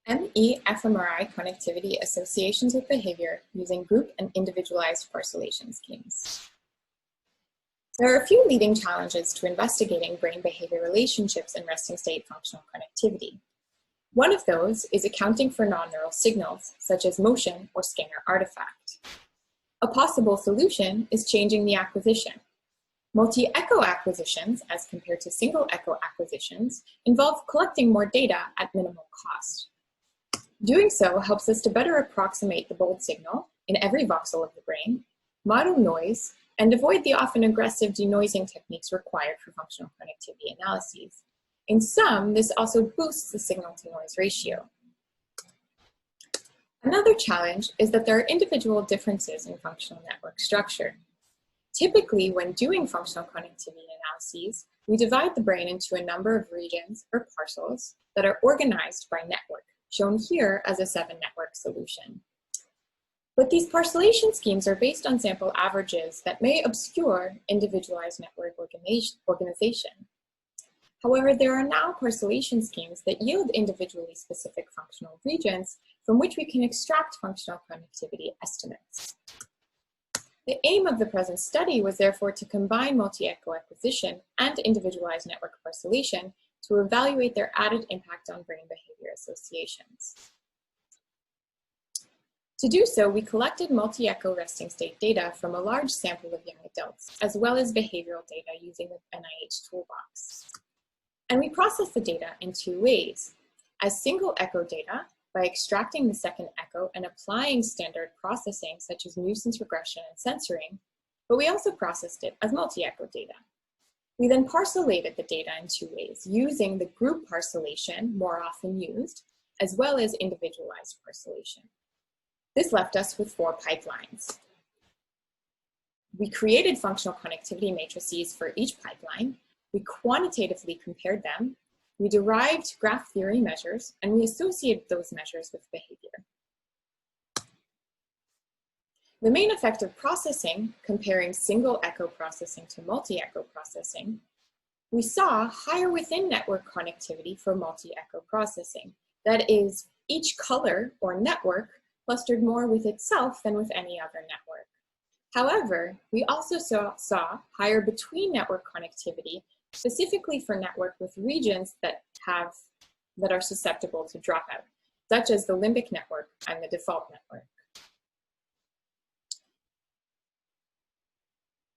ME-fMRI connectivity associations with behavior using group and individualized parcellation schemes. There are a few leading challenges to investigating brain-behavior relationships in resting state functional connectivity. One of those is accounting for non-neural signals, such as motion or scanner artifact. A possible solution is changing the acquisition. Multi-echo acquisitions, as compared to single-echo acquisitions, involve collecting more data at minimal cost. Doing so helps us to better approximate the bold signal in every voxel of the brain, model noise, and avoid the often aggressive denoising techniques required for functional connectivity analyses. In sum, this also boosts the signal-to-noise ratio. Another challenge is that there are individual differences in functional network structure. Typically, when doing functional connectivity analyses, we divide the brain into a number of regions or parcels that are organized by network, shown here as a 7-network solution. But these parcellation schemes are based on sample averages that may obscure individualized network organization. However, there are now parcellation schemes that yield individually specific functional regions from which we can extract functional connectivity estimates. The aim of the present study was therefore to combine multi-echo acquisition and individualized network parcellation to evaluate their added impact on brain behavior associations. To do so, we collected multi-echo resting state data from a large sample of young adults, as well as behavioral data using the NIH toolbox. And we processed the data in 2 ways: as single echo data, by extracting the second echo and applying standard processing such as nuisance regression and censoring, but we also processed it as multi-echo data. We then parcellated the data in 2 ways, using the group parcellation, more often used, as well as individualized parcellation. This left us with 4 pipelines. We created functional connectivity matrices for each pipeline, we quantitatively compared them, we derived graph theory measures, and we associated those measures with behavior. The main effect of processing, comparing single echo processing to multi-echo processing, we saw higher within-network connectivity for multi-echo processing. That is, each color or network clustered more with itself than with any other network. However, we also saw higher between-network connectivity, specifically for network with regions that are susceptible to dropout, such as the limbic network and the default network.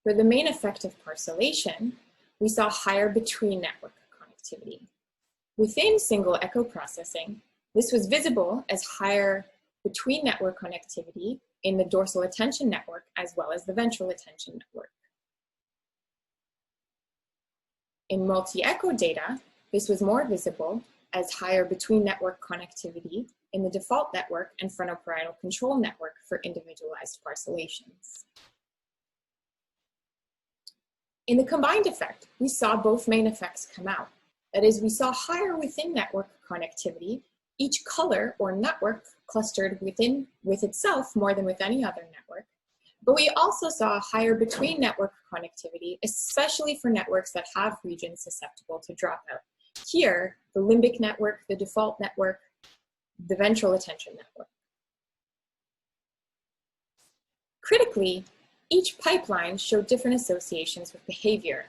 For the main effect of parcellation, we saw higher between-network connectivity. Within single echo processing, this was visible as higher between-network connectivity in the dorsal attention network as well as the ventral attention network. In multi-echo data, this was more visible as higher between-network connectivity in the default network and frontoparietal control network for individualized parcellations. In the combined effect, we saw both main effects come out. That is, we saw higher within-network connectivity, each color or network clustered with itself more than with any other network. But we also saw higher between-network connectivity, especially for networks that have regions susceptible to dropout. Here, the limbic network, the default network, the ventral attention network. Critically, each pipeline showed different associations with behavior.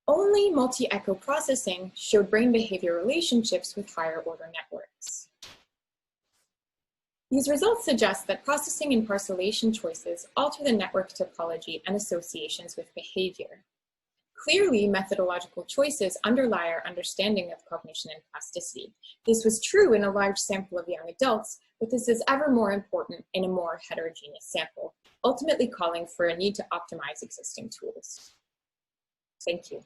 Only multi-echo processing showed brain behavior relationships with higher order networks. These results suggest that processing and parcellation choices alter the network topology and associations with behavior. Clearly, methodological choices underlie our understanding of cognition and plasticity. This was true in a large sample of young adults, but this is ever more important in a more heterogeneous sample, ultimately calling for a need to optimize existing tools. Thank you.